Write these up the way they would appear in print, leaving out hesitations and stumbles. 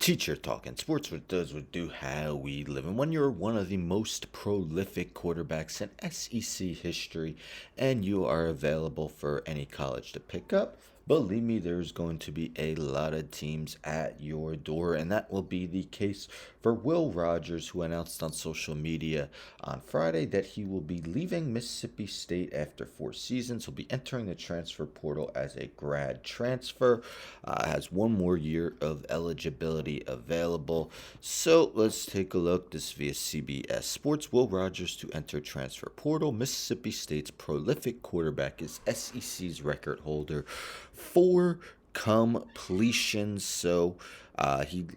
Teacher Talking Sports, what does, what do, how we live. And when you're one of the most prolific quarterbacks in SEC history and you are available for any college to pick up, believe me, there's going to be a lot of teams at your door. And that will be the case for Will Rogers, who announced on social media on Friday that he will be leaving Mississippi State after 4 seasons. He'll be entering the transfer portal as a grad transfer, has one more year of eligibility available. So let's take a look. This via CBS Sports. Will Rogers to enter transfer portal. Mississippi State's prolific quarterback is SEC's record holder for completions. So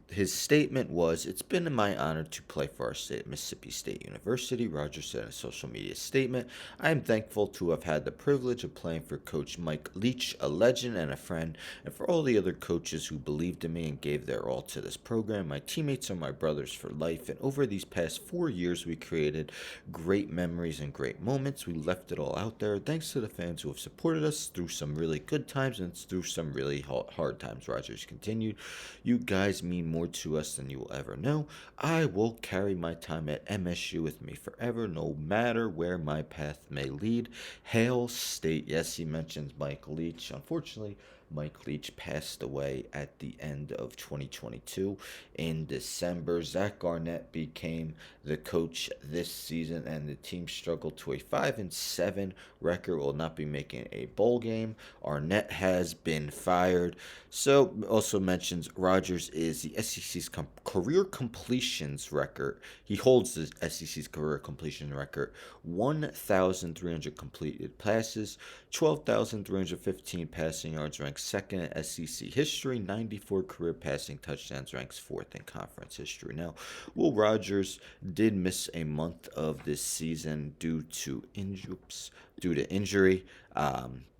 his statement was, "It's been my honor to play for our state, Mississippi State University." Rogers said in a social media statement, "I am thankful to have had the privilege of playing for Coach Mike Leach, a legend and a friend, and for all the other coaches who believed in me and gave their all to this program. My teammates are my brothers for life, and over these past 4 years, we created great memories and great moments. We left it all out there. Thanks to the fans who have supported us through some really good times and through some really hard times." Rogers continued, "You guys mean more to us than you will ever know. I will carry my time at MSU with me forever, no matter where my path may lead. Hail State." Yes, he mentions Mike Leach. Unfortunately, Mike Leach passed away at the end of 2022 in December. Zach Arnett became the coach this season, and the team struggled to a 5-7 record. Will not be making a bowl game. Arnett has been fired. So also mentions Rogers is the SEC's career completions record. He holds the SEC's career completion record: 1,300 completed passes, 12,315 passing yards, ranks second in SEC history, 94 career passing touchdowns, ranks fourth in conference history. Now, Will Rogers did miss a month of this season due to injury,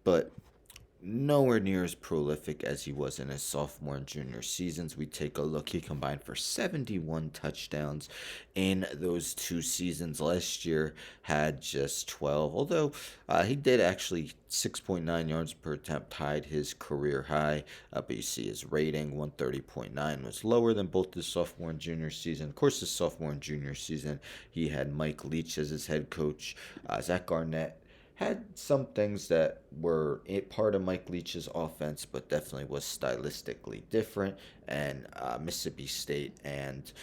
but nowhere near as prolific as he was in his sophomore and junior seasons. We take a look. He combined for 71 touchdowns in those 2 seasons. Last year had just 12, although he did actually 6.9 yards per attempt, tied his career high. But you see his rating, 130.9, was lower than both his sophomore and junior season. Of course, his sophomore and junior season, he had Mike Leach as his head coach. Zach Arnett had some things that were part of Mike Leach's offense, but definitely was stylistically different. And Mississippi State and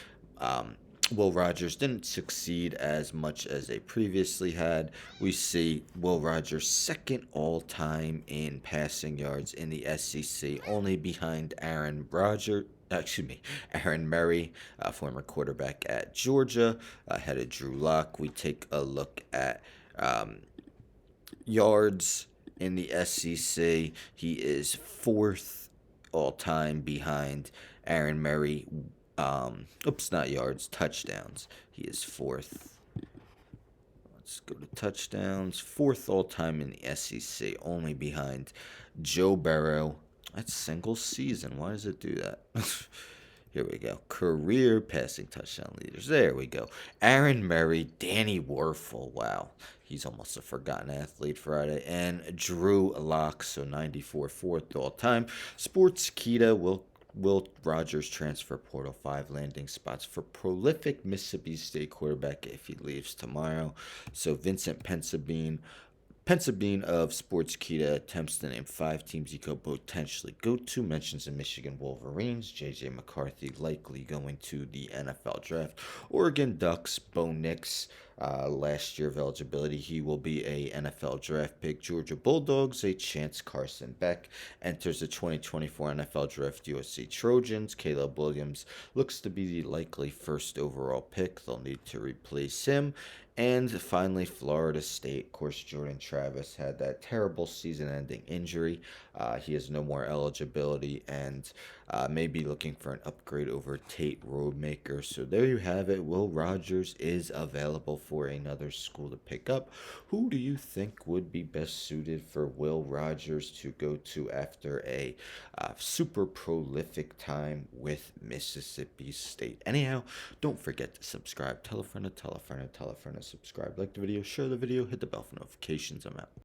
Will Rogers didn't succeed as much as they previously had. We see Will Rogers second all time in passing yards in the SEC, only behind Aaron Murray, former quarterback at Georgia, ahead of Drew Lock. We take a look at yards in the SEC. He is fourth all time behind Aaron Murray. Not yards, touchdowns. He is fourth. Let's go to touchdowns. Fourth all time in the SEC, only behind Joe Burrow. That's single season. Why does it do that? Here we go. Career passing touchdown leaders. There we go. Aaron Murray, Danny Werfel. Wow. He's almost a forgotten athlete Friday. And Drew Lock, so 94, fourth all time. Sportskeeda Will Rogers transfer portal 5 landing spots for prolific Mississippi State quarterback if he leaves tomorrow. So Vincent Pensabene of Sportskeeda attempts to name 5 teams he could potentially go to. Mentions the Michigan Wolverines, J.J. McCarthy likely going to the NFL draft. Oregon Ducks, Bo Nix, last year of eligibility, he will be a NFL draft pick. Georgia Bulldogs, a chance Carson Beck enters the 2024 NFL draft. USC Trojans, Caleb Williams looks to be the likely first overall pick. They'll need to replace him. And finally, Florida State. Of course, Jordan Travis had that terrible season-ending injury. He has no more eligibility and may be looking for an upgrade over Tate Roadmaker. So there you have it. Will Rogers is available for another school to pick up. Who do you think would be best suited for Will Rogers to go to after a super prolific time with Mississippi State? Anyhow, don't forget to subscribe. Tell a friend to tell a friend to tell a friend to subscribe. Like the video, share the video, hit the bell for notifications. I'm out.